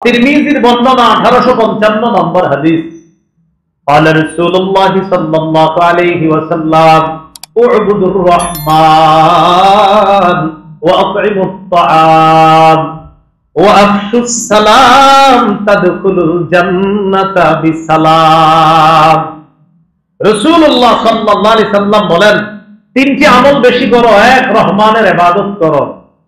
তিরমিজির বর্ণনা 1855 নম্বর হাদিস। قال رسول الله صلى الله عليه وسلم اعبدوا الرحمن واطعموا الطعام وافشوا السلام تدخلوا الجنة بسلام। রাসূলুল্লাহ সাল্লাল্লাহু আলাইহি সাল্লাম বলেন, তিনটি আমল বেশি করো। এক, রহমানের ইবাদত করো।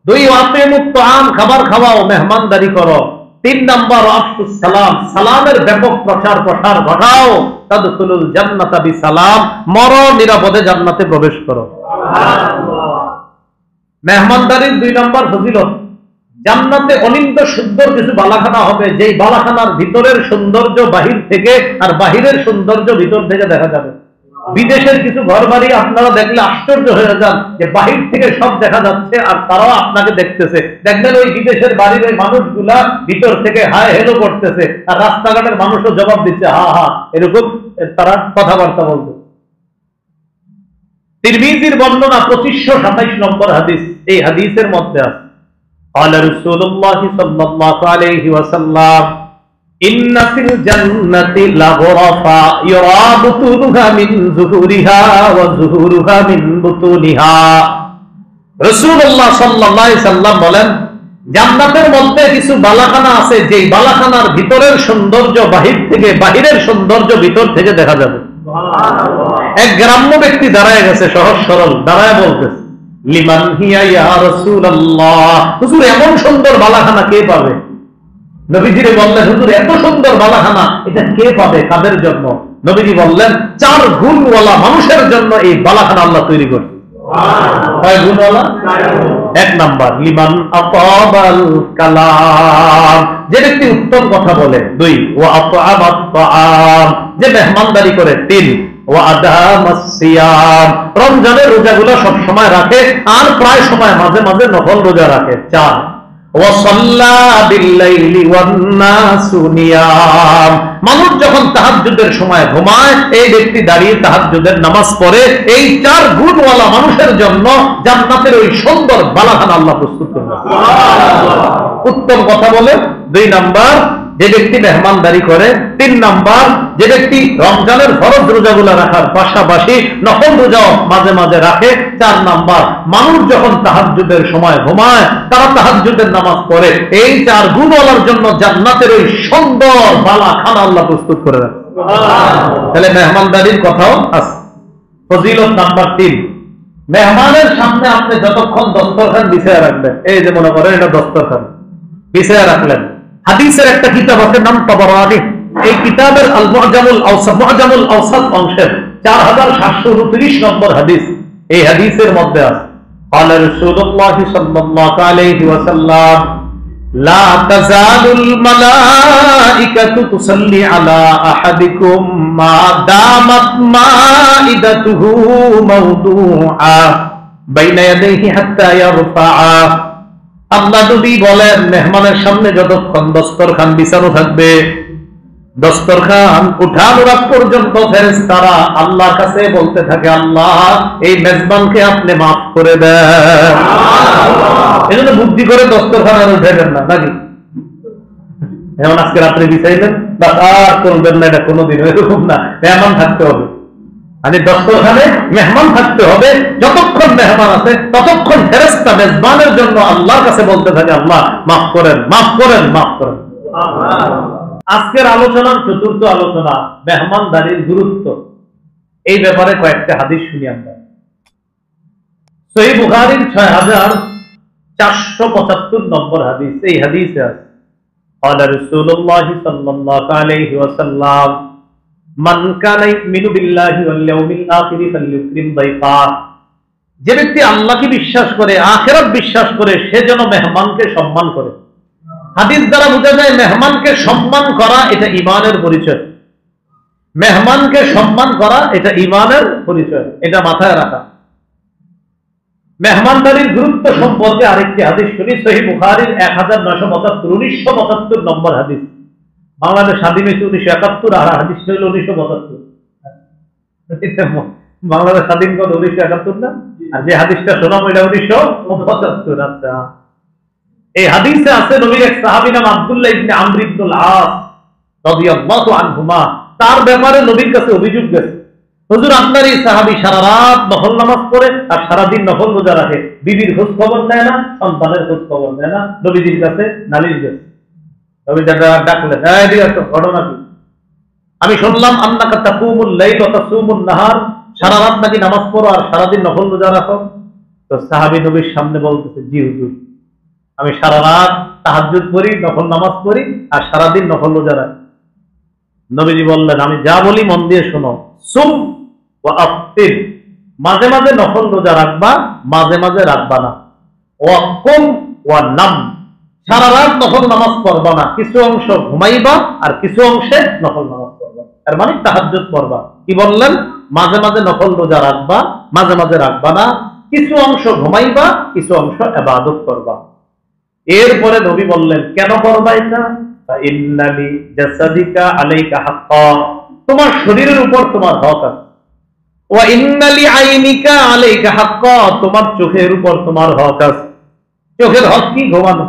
দুই, আতিমুত তাআম, খাবার খাওয়াও, মেহমানদারি করো। তিন নাম্বার, আফসুস সালাম, সালামের ব্যাপক প্রচার প্রসার ঘটাও। তাদখুলুল জান্নাতা বিসালাম, মরো নিরাপদে জান্নাতে প্রবেশ করো। সুবহানাল্লাহ। মেহমানদারির দুই নাম্বার ফজিলত, জান্নাতে অনিন্দ সুন্দর কিছু বালাখানা হবে, যেই বালাখানার ভিতরের সৌন্দর্য বাহির থেকে আর বাহিরের সৌন্দর্য ভিতর থেকে দেখা যাবে। বিদেশের কিছু ঘর বাড়ি আপনারা দেখলে আশ্চর্য হয়ে যান যে বাহির থেকে সব দেখা যাচ্ছে আর তারাও আপনাকে দেখতেছে। দেখবেন ওই বিদেশের বাড়ির ওই মানুষগুলা ভিতর থেকে হাই হেলো করতেছে, আর রাস্তাঘাটের মানুষও জবাব দিচ্ছে হা হা, এরকম তারা কথাবার্তা বলবে। তিরমিজির বর্ণনা 2527 নম্বর হাদিস। এই হাদিসের মধ্যে আছে, قال رسول الله صلى الله عليه وسلم إن في الجنة لغرفا يرى بطونها من ظهورها وظهورها من بطونها। রাসূলুল্লাহ সাল্লাল্লাহু আলাইহি সাল্লাম বলেন, জান্নাতের মধ্যে কিছু বালাখানা আছে, যেই বালাখানার ভিতরের সৌন্দর্য বাহির থেকে, বাহিরের সৌন্দর্য ভিতর থেকে দেখা যাবে। সুবহানাল্লাহ। এক গ্রাম্য ব্যক্তি দাঁড়ায় গেছে, সহজ সরল দাঁড়ায় বলতেছে, লিমান হিয়া ইয়া রাসূলুল্লাহ, হুজুর এমন সুন্দর বালাখানা কে পাবে? নবীজিরে বললেন, হুজুর এত সুন্দর বালাখানা এটা কে পাবে, কাদের জন্য? নবীজি বললেন, 4 গুণওয়ালা মানুষের জন্য এই বালাখানা আল্লাহ তৈরি করছে। সুবহানাল্লাহ। কয় গুণওয়ালা? 1 নাম্বার, লিমান আতাবাল কালাম, যে ব্যক্তি উত্তম কথা বলে। 2, ওয়া আতাবাত তাআম, যে মেহমানদারি করে। 3, ওয়া আদামাস সিয়াম, রমজানের রোজাগুলো সব সময় রাখে আর প্রায় সময় মাঝে মাঝে নফল রোজা রাখে। 4, ওয়া সাল্লা বিল-লাইলি ওয়ান-নাসু নিয়াম, মানুষ যখন তাহাজ্জুদের সময় ঘুমায় এই ব্যক্তি দাঁড়িয়ে তাহাজ্জুদের নামাজ পড়ে। এই 4 গুণওয়ালা মানুষের জন্য জান্নাতের ওই সুন্দর বালাখানা আল্লাহ প্রস্তুত করবেন। সুবহানাল্লাহ। উত্তম কথা বলে। 2 নাম্বার, যে ব্যক্তি মেহমানদারি করে। 3 নাম্বার, যে ব্যক্তি রমজানের ফরজ রোজাগুলো রাখার পাশাপাশি নফল রোজাও মাঝে মাঝে রাখে। 4 নাম্বার, মানুষ যখন তাহাজ্জুদের সময় ঘুমায় তারা তাহাজ্জুদের নামাজ পড়ে। এই 4 গুণওয়ালার জন্য জান্নাতের ওই সুন্দর বালাখানা আল্লাহ প্রস্তুত করে রাখে। সুবহানাল্লাহ। তাহলে মেহমানদারির কথাও আছে। ফজিলত নাম্বার 3, মেহমানের সামনে আপনি যতক্ষণ দস্তরখান বিছায়া রাখবেন, এই যে মনে করেন এটা দস্তরখান বিছায়া রাখলেন। হাদিসের একটা কিতাব আছে নাম তাবারানী, এই কিতাবের আল মুআজামুল আওসাত অংশের 4729 নম্বর হাদিস। এই হাদিসের মধ্যে আছে, قال رسول الله صلى الله عليه وسلم لا تزال الملائكة تصلي على أحدكم ما دامت مائدته موضوعا بين يديه حتى يرفعه। আল্লাহ নবী বলেন, মেহমানের সামনে যতক্ষণ দস্তরখান বিছানো থাকবে, দস্তরখান উঠানোর আগ পর্যন্ত ফেরেশতারা আল্লাহর কাছে বলতে থাকে, আল্লাহ এই মেজবানকে আপনি মাফ করে দেন। সুবহানাল্লাহ। এজন্য বুদ্ধি করে দস্তরখান আর উঠাবেন না, নাকি? এমন আজকে রাত্রে বিছাইলেন বা আর করবেন না, এটা কোনোদিন এরকম না। মেহমান থাকতে হবে, মানে দস্তরখানে মেহমান থাকতে হবে। যতক্ষণ মেহমান আছে ততক্ষণ ফেরেশতা মেজবানের জন্য আল্লাহর কাছে বলতে থাকে, আল্লাহ মাফ করেন, মাফ করেন, মাফ করেন। আজকের আলোচনার চতুর্থ আলোচনা, মেহমানদারির গুরুত্ব। এই ব্যাপারে কয়েকটা হাদিস শুনি আমরা। সহিহ বুখারীর 6475 নম্বর হাদিস। এই হাদিসে আছে, قال رسول الله صلى الله عليه وسلم মান কানা ইউমিনু বিল্লাহি ওয়াল ইয়াউমিল আখির ফালইউকরিম দাইফা, যে ব্যক্তি আল্লাহকে বিশ্বাস করে, আখিরাত বিশ্বাস করে, সে যেন মেহমানকে সম্মান করে। হাদিস দ্বারা বোঝা যায় মেহমানকে সম্মান করা এটা ঈমানের পরিচয়। মেহমানকে সম্মান করা এটা ঈমানের পরিচয়, এটা মাথায় রাখা। মেহমানদারির গুরুত্ব সম্পর্কে আরেকটি হাদিস শুনি। সহিহ বুখারীর 1975 নম্বর হাদিস। বাংলাদেশ স্বাধীন হয়েছে 1971, আর হাদিস হইল 1975। বাংলাদেশ স্বাধীন কত? 1971 না? আর যে হাদিসটা শোনাম এটা 1975। আচ্ছা, এই হাদিসে আছে নবীর এক সাহাবী নাম আব্দুল্লাহ ইবনে আমর ইবনুল আস রাদিয়াল্লাহু আনহুমা, তার ব্যাপারে নবীর কাছে অভিযোগ গেছে, হুজুর আপনার এই সাহাবী সারা রাত নফল নামাজ পড়ে আর সারাদিন নফল রোজা রাখে, বিবির খোঁজ খবর নেয় না, সন্তানের খোঁজ খবর নেয় না, নবীজির কাছে নালিশ গেছে। নবী ডাকলেন, এদিকে আসো, ঘটনা কি? আমি শুনলাম আন্নাকা তাকুমুল লাইল ওয়া তাসুমুন নাহার, সারা রাত নাকি নামাজ পড়ো আর সারাদিন নফল রোজা রাখো। তো সাহাবী নবীর সামনে বলতেছে, জি হুজুর, আমি সারা রাত তাহাজ্জুদ পড়ি, নফল নামাজ পড়ি আর সারাদিন নফল রোজা রাখি। নবীজি বললেন, আমি যা বলি মন দিয়ে শোনো, সুম ওয়া আফতির, মাঝে মাঝে নফল রোজা রাখবা, মাঝে মাঝে রাখবা না। ওয়া কুম ওয়া নাম, সারা রাত নফল নামাজ পড়বা না, কিছু অংশ ঘুমাইবা আর কিছু অংশে নফল নামাজ পড়বা, এর মানে তাহাজ্জুদ পড়বা। কি বললেন? মাঝে মাঝে নফল রোজা রাখবা, মাঝে মাঝে রাখবা না, কিছু অংশ ঘুমাইবা, কিছু অংশ ইবাদত করবা। এরপরে নবী বললেন, কেন করবা এটা? ইন্নালি জাসাদিকা আলাইকা হাক্কা, তোমার শরীরের উপর তোমার হক আছে। ওয়া ইন্নালি আইনিকা আলাইকা হাক্কা, তোমার চোখের উপর তোমার হক আছে। চোখের হক কি? ঘুমানো।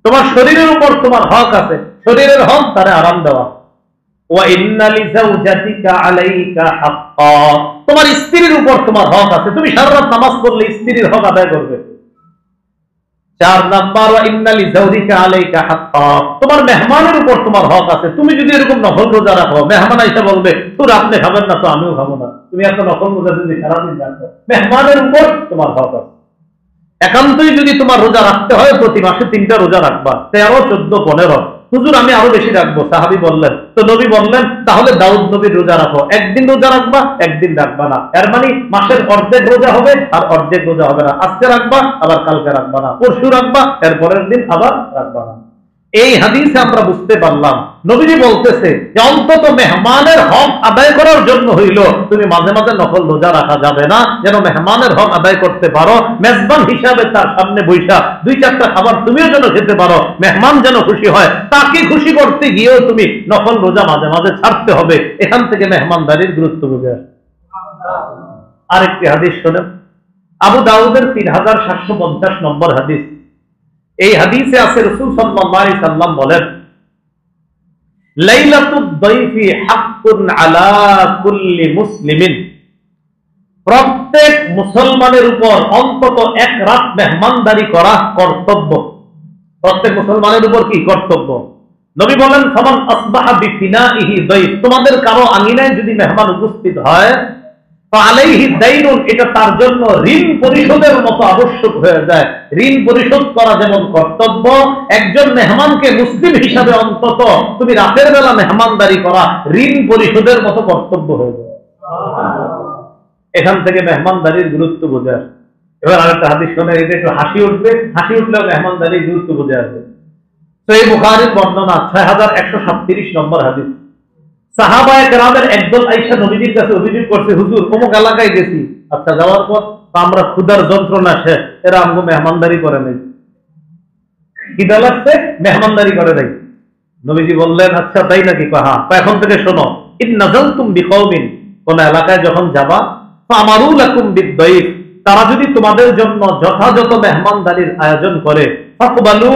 তোমার শরীরের উপর তোমার হক আছে, শরীরের হক তারে আরাম দেওয়া। ওয়া ইন্নালি যাওজাতিকা আলাইকা হাক্কা, তোমার স্ত্রীর উপর তোমার হক আছে, তুমি সারা রাত নামাজ পড়লে স্ত্রীর হক আদায় করবে। 4 নাম্বার, ওয়া ইন্নালি যাওজিকা আলাইকা হাক্কা, তোমার মেহমানের উপর তোমার হক আছে, তুমি যদি এরকম নফল রোজা রাখো, মেহমান আইসা বলবে তোর আপনি খাবেন না তো আমিও খাবো না, তুমি একটা নফল রোজা যদি সারাদিন রাখো, মেহমানের উপর তোমার হক আছে। একান্তই যদি তোমার রোজা রাখতে হয়, প্রতি মাসে 3টা রোজা রাখবা, 13, 14, 15। হুজুর আমি আরো বেশি রাখবো, সাহাবী বললেন। তো নবী বললেন, তাহলে দাউদ নবীর রোজা রাখো, একদিন রোজা রাখবা, একদিন রাখবা না, এর মানে মাসের অর্ধেক রোজা হবে আর অর্ধেক রোজা হবে না। আজকে রাখবা, আবার কালকে রাখবা না, পরশু রাখবা, এর পরের দিন আবার রাখবা না। এই হাদিসে আমরা বুঝতে পারলাম নবীজি বলতেছে যে অন্তত মেহমানের হক আদায় করার জন্য হইল তুমি মাঝে মাঝে নফল রোজা রাখা যাবে না, যেন মেহমানের হক আদায় করতে পারো, মেজবান হিসাবে তার সামনে বৈশা 2-4টা খাবার তুমিও যেন খেতে পারো, মেহমান যেন খুশি হয়। তাকে খুশি করতে গিয়েও তুমি নফল রোজা মাঝে মাঝে ছাড়তে হবে। এখান থেকে মেহমানদারির গুরুত্ব বুঝে আসে। আরেকটি হাদিস শোনেন, আবু দাউদের 3750 নম্বর হাদিস। এই হাদিসে আছে রাসূল সাল্লাল্লাহু আলাইহি সাল্লাম বলেন, লাইলাতুদ দাইফি হাক্কুন আলা কুল্লি মুসলিমিন, প্রত্যেক মুসলমানের উপর অন্তত এক রাত মেহমানদারি করা কর্তব্য। প্রত্যেক মুসলমানের উপর কি কর্তব্য? নবী বলেন, ফামান আসবাহা বিফিনাইহি দাইফ, তোমাদের কারো আঙিনায় যদি মেহমান উপস্থিত হয়, ফালাইহি দাইনুন, এটা তার জন্য ঋণ পরিশোধের মতো আবশ্যক হয়ে যায়। ঋণ পরিশোধ করা যেমন কর্তব্য, একজন মেহমানকে মুসলিম হিসাবে অন্তত তুমি রাতের বেলা মেহমানদারি করা ঋণ পরিশোধের মতো কর্তব্য হয়ে যায়। এখান থেকে মেহমানদারির গুরুত্ব বোঝা আসে। এবার আরেকটা হাদিস শুনে এটা একটু হাসি উঠবে, হাসি উঠলেও মেহমানদারির গুরুত্ব বোঝা আসবে। সহিহ বুখারীর বর্ণনা 6137 নম্বর হাদিস। সাহাবায়ে কেরামের একদল আয়েশা নবীজির কাছে অভিযোগ করছে, হুজুর অমুক এলাকায় গেছি, আচ্ছা যাওয়ার পর আমরা ক্ষুধার যন্ত্রণা শেষ, এরা আমগো মেহমানদারি করে নাই, খিদা লাগছে মেহমানদারি করে নাই। নবীজি বললেন, আচ্ছা তাই নাকি? হ্যাঁ। এখন থেকে শোনো, ইন নাযালতুম বিকওমিন, কোন এলাকায় যখন যাবা, ফামারু লাকুম বিদ্দাইফ, তারা যদি তোমাদের জন্য যথাযথ মেহমানদারির আয়োজন করে, ফাকবালু,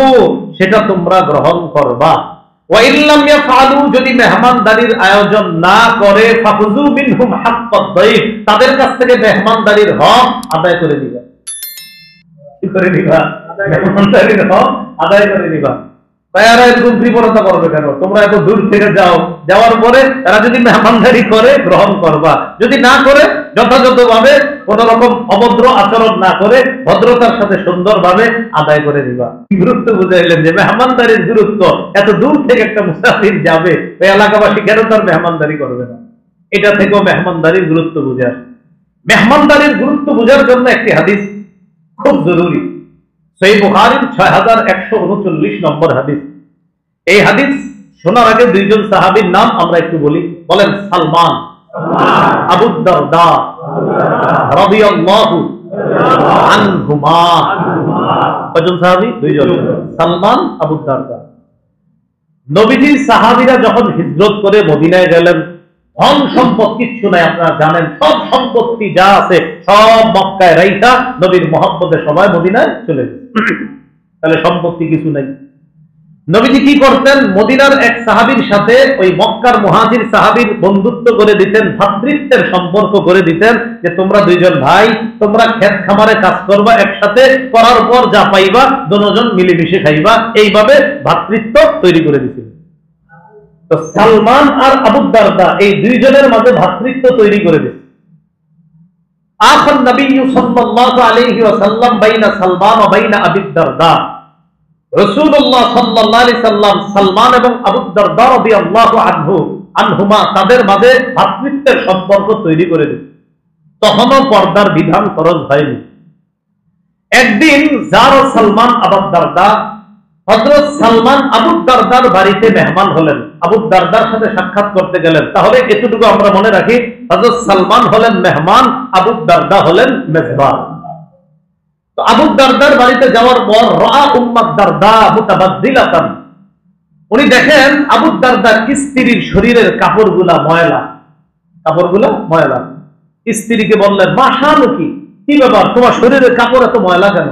সেটা তোমরা গ্রহণ করবা। ওয়া ইল্লাম ইয়াফআলু, যদি মেহমানদারির আয়োজন না করে, ফাখুযু মিনহুম হাক্কাদ দাইফ, তাদের কাছ থেকে মেহমানদারির হক আদায় করে দিবা। কি করে দিবা? মেহমানদারির হক আদায় করে দিবা। তারা এরকম কৃপণতা করবে কেন? তোমরা এত দূর থেকে যাও, যাওয়ার পরে তারা যদি মেহমানদারি করে গ্রহণ করবা, যদি না করে যথাযথভাবে কোন রকম অভদ্র আচরণ না করে ভদ্রতার সাথে সুন্দরভাবে আদায় করে দিবা। গুরুত্ব বুঝাইলেন যে মেহমানদারির গুরুত্ব, এত দূর থেকে একটা মুসাফির যাবে, ওই এলাকাবাসী কেন তার মেহমানদারি করবে না? এটা থেকেও মেহমানদারির গুরুত্ব বুঝে আসে। মেহমানদারির গুরুত্ব বোঝার জন্য একটি হাদিস খুব জরুরি, সহিহ বুখারীর 6139 নম্বর হাদিস। এই হাদিস শোনার আগে দুইজন সাহাবীর নাম আমরা একটু বলি। বলেন, সালমান, আবু দারদা রাদিয়াল্লাহু আনহুমা। কয়জন সাহাবী? দুইজন, সালমান, আবু দারদা। নবীজির সাহাবীরা যখন হিজরত করে মদিনায় গেলেন, ধন সম্পদ কিচ্ছু নাই, আপনারা জানেন, সব সম্পত্তি যা আছে সব মক্কায় রাইখা নবীর মহব্বতে সবাই মদিনায় চলে গেছে। তাহলে সম্পত্তি কিছু নাই। নবীজি কি করতেন? মদিনার এক সাহাবীর সাথে ওই মক্কার মুহাজির সাহাবীর বন্ধুত্ব করে দিতেন, ভ্রাতৃত্বের সম্পর্ক করে দিতেন, যে তোমরা দুইজন ভাই, তোমরা ক্ষেত খামারে কাজ করবা, একসাথে করার পর যা পাইবা দুজন মিলেমিশে খাইবা, এইভাবে ভ্রাতৃত্ব তৈরি করে দিতেন। তো সালমান আর আবু দারদা এই দুইজনের মাঝে ভ্রাতৃত্ব তৈরি করে দিতেন। আখান নবী সাল্লাল্লাহু আলাইহি ওয়াসাল্লাম বাইনা সালমান ওয়া বাইনা আবি দারদা, রাসূলুল্লাহ সাল্লাল্লাহু আলাইহি সাল্লাম সালমান এবং আবু দারদা রাদিয়াল্লাহু আনহুমা তাদের মাঝে ভ্রাতৃত্বের সম্পর্ক তৈরি করে দিলেন। তখনও পর্দার বিধান ফরজ হয়নি। একদিন যার সালমান আবু দারদা, হযরত সালমান আবু দারদার বাড়িতে মেহমান হলেন, আবু দারদার সাথে সাক্ষাৎ করতে গেলেন। তাহলে এতটুকু আমরা মনে রাখি, হযরত সালমান হলেন মেহমান, আবু দারদা হলেন মেজবান। তো আবু দারদার বাড়িতে যাওয়ার পর রাআ উম্মাদ দারদা মুতাবাদ্দিলাতান, উনি দেখেন আবু দারদার স্ত্রীর শরীরের কাপড়গুলা ময়লা, কাপড়গুলা ময়লা। স্ত্রীকে বললেন, মাশাআল্লাহ, কি ব্যাপার, তোমার শরীরের কাপড় এত ময়লা কেন?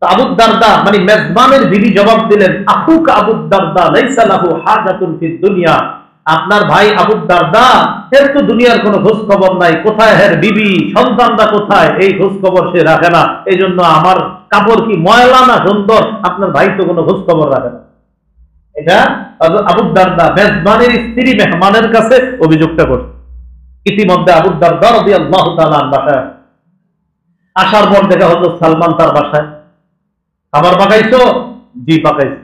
তো আবু দারদা মানে মেজবানের বিবি জবাব দিলেন, আখুকা আবু দারদা লাইসা লাহু হাজাতুন ফিদ দুনিয়া, আপনার ভাই আবু দারদা এর তো দুনিয়ার কোনো খোঁজ খবর নাই, কোথায় হের বিবি সন্তানরা কোথায় এই খোঁজ খবর সে রাখে না, এই জন্য আমার কাপড় কি ময়লা না সুন্দর, আপনার ভাই তো কোনো খোঁজ খবর রাখে না। এটা আবু দারদা মেজবানের স্ত্রী মেহমানের কাছে অভিযোগটা করছে। ইতিমধ্যে আবু দারদা রাদিয়াল্লাহু তাআলা বাসায় আসার পর দেখা হলো সালমান তার বাসায়। খাবার পাকাইছো? জি পাকাইছো।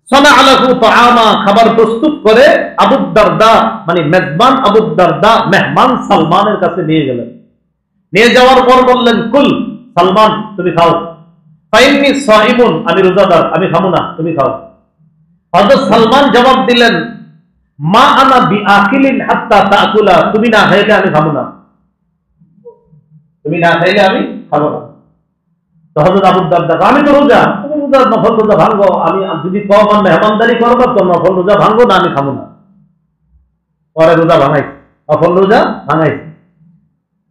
সানা আলাহু তাআমা, খাবার প্রস্তুত করে আবু দারদা মানে মেজবান আবু দারদা মেহমান সালমানের কাছে নিয়ে গেলেন। নিয়ে যাওয়ার পর বললেন, কুল সালমান, তুমি খাও। ফাইন্নী সাইমুন, আমি রোজাদার, আমি খাবো না, তুমি খাও। হযরত সালমান জবাব দিলেন, মা আনা বিআকিলিন হাত্তা তাকুলা, তুমি না খাইলে আমি খাবো না, তুমি না খাইলে আমি খাবো না। তো হযরত আবু দারদা, আমি তো রোজা, তুমি রোজা নফল রোজা ভাঙো, আমি যদি কম মেহমানদারি করবো তো নফল রোজা ভাঙবো না, আমি খাবো না। পরে রোজা ভাঙাইছে, নফল রোজা ভাঙাইছে।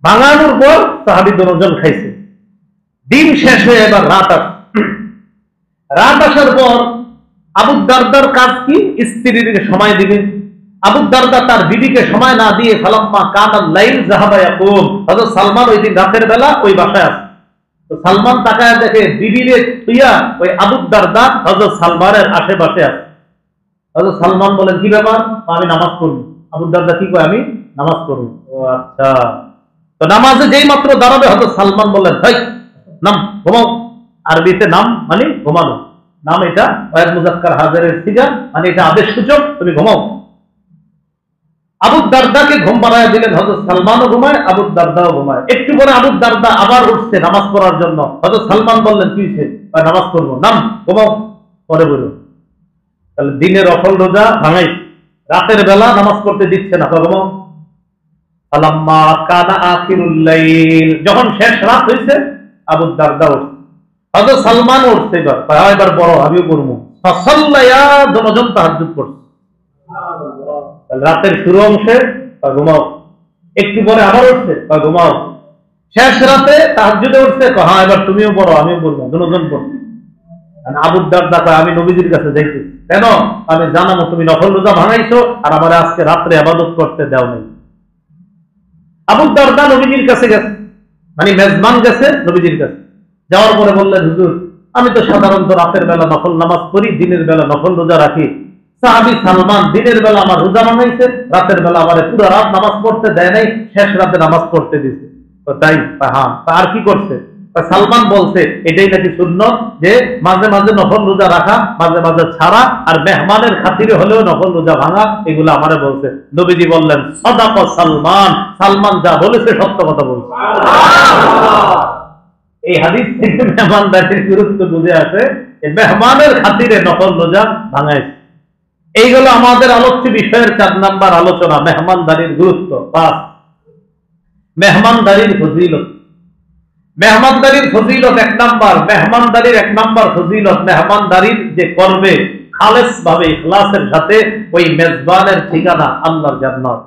ভাঙানোর পর সাহাবী দুজন খাইছে। দিন শেষ হয়ে এবার রাত আসে। রাত আসার পর আবু দারদার কাজ কি? স্ত্রীকে সময় দিবেন। আবু দারদা তার বিবিকে সময় না দিয়ে ফালাম্মা কানাল লাইল যাহাবা ইয়াকুম, হযরত সালমান ওই দিন রাতের বেলা ওই বাসায় আছে। তো সালমান তাকায় দেখে বিবিরে থুইয়া ওই আবু দারদা হযরত সালমানের আশেপাশে আছে। হযরত সালমান বলেন, কি ব্যাপার? আমি নামাজ পড়ব। আবু দারদা কি কয়? আমি নামাজ পড়ব। ও আচ্ছা। তো নামাজে যেই মাত্র দাঁড়াবে হযরত সালমান বললেন, ভাই নাম, ঘুমাও। আরবিতে নাম মানে ঘুমানো, নাম এটা ওয়াহিদ মুযাক্কার হাজিরের সিগা, মানে এটা আদেশ সূচক, তুমি ঘুমাও। আবু দারদাকে ঘুম পাড়ায় দিলেন। হযরত সালমানও ঘুমায়, আবু দারদাও ঘুমায়। একটু পরে আবু দারদা আবার উঠছে নামাজ পড়ার জন্য। হযরত সালমান বললেন, কি হয়েছে? নামাজ পড়বো। নাম, ঘুমাও, পরে বলো। তাহলে দিনের নফল রোজা ভাঙাই, রাতের বেলা নামাজ পড়তে দিচ্ছে না, ঘুমাও। ফালাম্মা কানা আখিরুল লাইল, যখন শেষ রাত হয়েছে আবু দারদা উঠছে। হযরত সালমান উঠছে, এবার বড় আমিও করবো। ফাসাল্লায়া, দুজন তাহাজ্জুদ করছে। রাতের শুরু অংশে ঘুমাও। একটু পরে আবার উঠছে, ঘুমাও। শেষ রাতে তাহাজ্জুদে উঠছে, হ্যাঁ এবার তুমিও পড়ো, আমিও পড়বো, দুজন পড়ছে। আবু দারদা কয়, আমি নবীজির কাছে যাইতেছি। কেন? আমি জানাবো তুমি নফল রোজা ভাঙাইছো আর আমার আজকে রাত্রে ইবাদত করতে দাও নাই। আবু দারদা নবীজির কাছে গেছে, মানে মেজবান গেছে নবীজির কাছে। যাওয়ার পরে বললেন, হুজুর আমি তো সাধারণত রাতের বেলা নফল নামাজ পড়ি, দিনের বেলা নফল রোজা রাখি। সাহাবী সালমান দিনের বেলা আমার রোজা ভাঙাইছে, রাতের বেলা আমার পুরো রাত নামাজ পড়তে দেয় নাই, শেষ রাতে নামাজ পড়তে দিছে। তাই? হ্যাঁ। আর কি করছে? সালমান বলছে এটাই নাকি সুন্নাত, যে মাঝে মাঝে নফল রোজা রাখা, মাঝে মাঝে ছাড়া, আর মেহমানের খাতিরে হলেও নফল রোজা ভাঙা, এগুলো আমারে বলছে। নবীজি বললেন, সাদাকা সালমান, সালমান যা বলেছে সত্য কথা বলছে। এই হাদিস থেকে মেহমানদারির গুরুত্ব বুঝে আসে, মেহমানের খাতিরে নফল রোজা ভাঙাইছে। এইগুলো আমাদের আলোচ্য বিষয়ের 4 নাম্বার আলোচনা, মেহমানদারির গুরুত্ব। 5, মেহমানদারির ফজিলত। মেহমানদারির ফজিলত 1 নাম্বার, মেহমানদারির 1 নাম্বার ফজিলত, মেহমানদারির যে করবে খালেস ভাবে ইখলাসের সাথে, ওই মেজবানের ঠিকানা আল্লাহর জান্নাত।